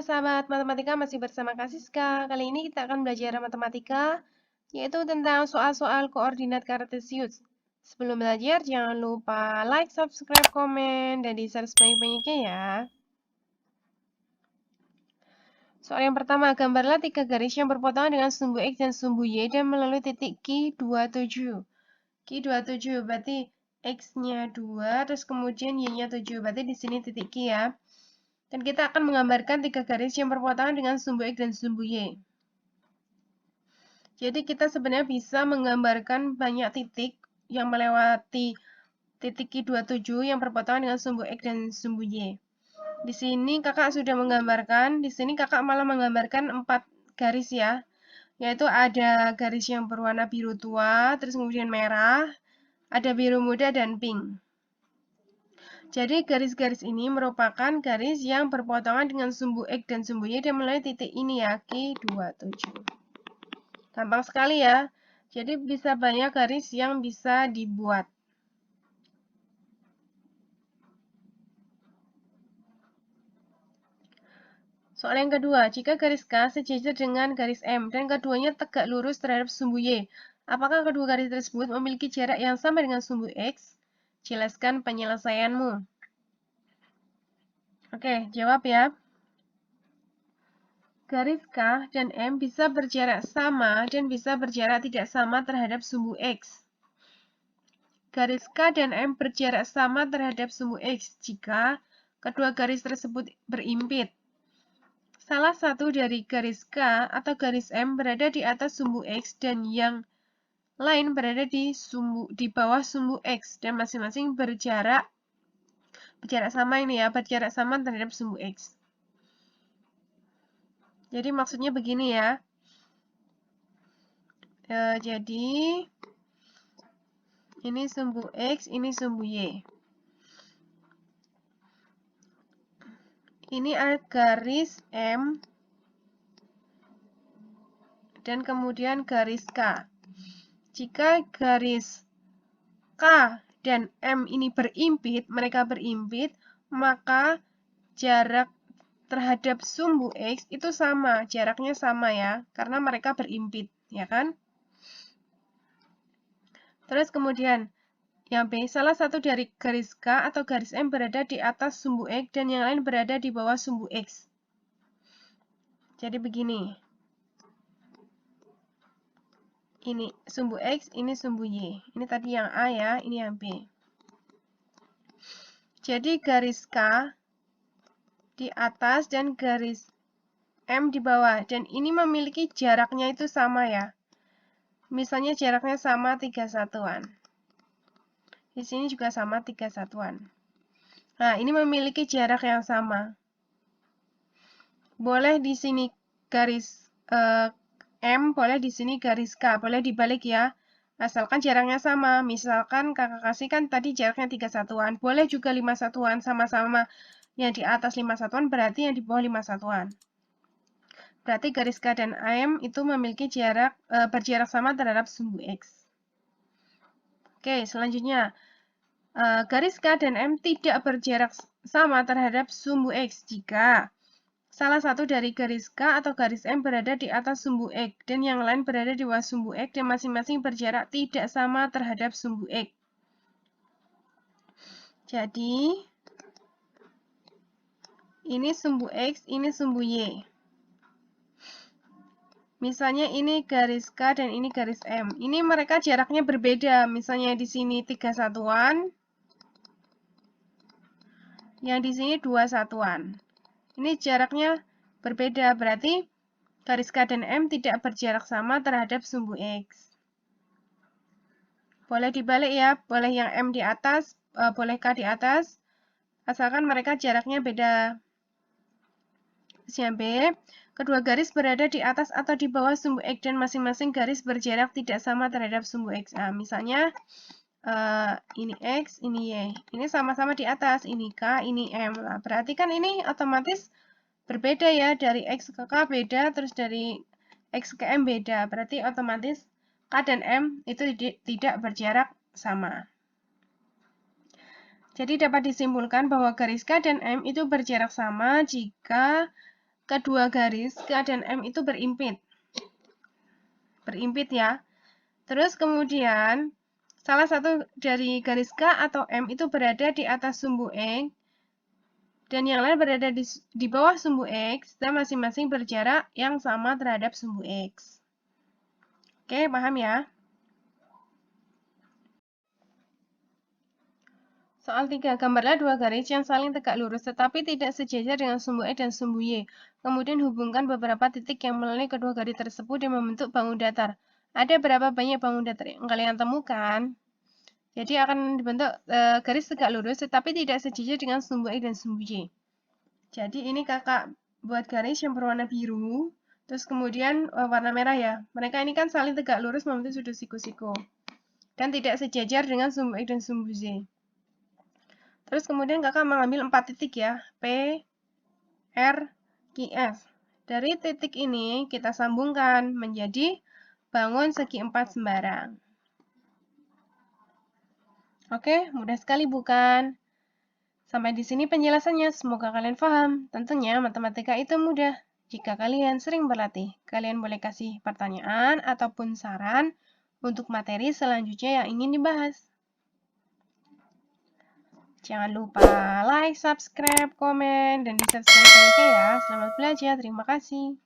sahabat matematika, masih bersama Kak Siska. Kali ini kita akan belajar matematika, yaitu tentang soal-soal koordinat kartesius. Sebelum belajar, jangan lupa like, subscribe, komen, dan di-share sebanyak-banyaknya ya. Soal yang pertama, gambarlah 3 garis yang berpotongan dengan sumbu X dan sumbu Y dan melalui titik Q27. Q27 berarti X-nya 2, terus kemudian Y-nya 7. Berarti di sini titik Q ya. Dan kita akan menggambarkan 3 garis yang berpotongan dengan sumbu X dan sumbu Y. Jadi kita sebenarnya bisa menggambarkan banyak titik yang melewati titik Q27 yang berpotongan dengan sumbu X dan sumbu Y. Di sini kakak sudah menggambarkan, di sini kakak malah menggambarkan 4 garis ya. Yaitu ada garis yang berwarna biru tua, terus kemudian merah, ada biru muda, dan pink. Jadi garis-garis ini merupakan garis yang berpotongan dengan sumbu X dan sumbu Y dan melalui titik ini ya, Q27. Gampang sekali ya. Jadi bisa banyak garis yang bisa dibuat. Soal yang kedua, jika garis K sejajar dengan garis M dan keduanya tegak lurus terhadap sumbu Y, apakah kedua garis tersebut memiliki jarak yang sama dengan sumbu X? Jelaskan penyelesaianmu. Oke, jawab ya. Garis K dan M bisa berjarak sama dan bisa berjarak tidak sama terhadap sumbu X. Garis K dan M berjarak sama terhadap sumbu X jika kedua garis tersebut berimpit. Salah satu dari garis K atau garis M berada di atas sumbu X dan yang lain berada di bawah sumbu X dan masing-masing berjarak sama ini ya, berjarak sama terhadap sumbu X. Jadi maksudnya begini ya. Jadi ini sumbu X, ini sumbu Y. Ini ada garis M dan kemudian garis K. Jika garis K dan M ini berimpit, maka jarak terhadap sumbu X itu sama, jaraknya sama ya, karena mereka berimpit, ya kan? Terus kemudian, yang B, salah satu dari garis K atau garis M berada di atas sumbu X dan yang lain berada di bawah sumbu X. Jadi begini. Ini sumbu X, ini sumbu Y. Ini tadi yang A ya, ini yang B. Jadi garis K di atas dan garis M di bawah. Dan ini memiliki jaraknya itu sama ya. Misalnya jaraknya sama 3 satuan. Di sini juga sama 3 satuan. Nah, ini memiliki jarak yang sama. Boleh di sini garis M, boleh di sini garis K. Boleh dibalik ya. Asalkan jaraknya sama. Misalkan kakak kasih kan tadi jaraknya 3 satuan. Boleh juga 5 satuan sama-sama. Yang di atas 5 satuan berarti yang di bawah 5 satuan. Berarti garis K dan M itu memiliki berjarak sama terhadap sumbu X. Oke, selanjutnya. Garis K dan M tidak berjarak sama terhadap sumbu X jika salah satu dari garis K atau garis M berada di atas sumbu X dan yang lain berada di bawah sumbu X dan masing-masing berjarak tidak sama terhadap sumbu X. Jadi, ini sumbu X, ini sumbu Y. Misalnya ini garis K dan ini garis M. Ini mereka jaraknya berbeda. Misalnya di sini 3 satuan, yang di sini 2 satuan. Ini jaraknya berbeda, berarti garis K dan M tidak berjarak sama terhadap sumbu X. Boleh dibalik ya, boleh yang M di atas, boleh K di atas, asalkan mereka jaraknya beda. Terus yang B, kedua garis berada di atas atau di bawah sumbu X dan masing-masing garis berjarak tidak sama terhadap sumbu X. Nah, misalnya ini X, ini Y. Ini sama-sama di atas, ini K, ini M. Nah, berarti kan ini otomatis berbeda ya, dari X ke K beda, terus dari X ke M beda. Berarti otomatis K dan M itu tidak berjarak sama. Jadi dapat disimpulkan bahwa garis K dan M itu berjarak sama jika kedua garis K dan M itu berimpit. Berimpit ya. Terus kemudian salah satu dari garis K atau M itu berada di atas sumbu X dan yang lain berada di bawah sumbu X dan masing-masing berjarak yang sama terhadap sumbu X. Oke, paham ya? Soal 3, gambarlah dua garis yang saling tegak lurus tetapi tidak sejajar dengan sumbu X dan sumbu Y. Kemudian hubungkan beberapa titik yang melalui kedua garis tersebut dan membentuk bangun datar. Ada berapa banyak bangun datar yang kalian temukan? Jadi akan dibentuk garis tegak lurus tetapi tidak sejajar dengan sumbu X dan sumbu Y. Jadi ini kakak buat garis yang berwarna biru, terus kemudian warna merah ya. Mereka ini kan saling tegak lurus membentuk sudut siku-siku. Dan tidak sejajar dengan sumbu X dan sumbu Z. Terus kemudian kakak mengambil 4 titik ya, P, R, Q, S. Dari titik ini kita sambungkan menjadi bangun segi 4 sembarang. Oke, mudah sekali bukan? Sampai di sini penjelasannya, semoga kalian paham. Tentunya matematika itu mudah. Jika kalian sering berlatih, kalian boleh kasih pertanyaan ataupun saran untuk materi selanjutnya yang ingin dibahas. Jangan lupa like, subscribe, komen, dan di subscribe ya. Selamat belajar, terima kasih.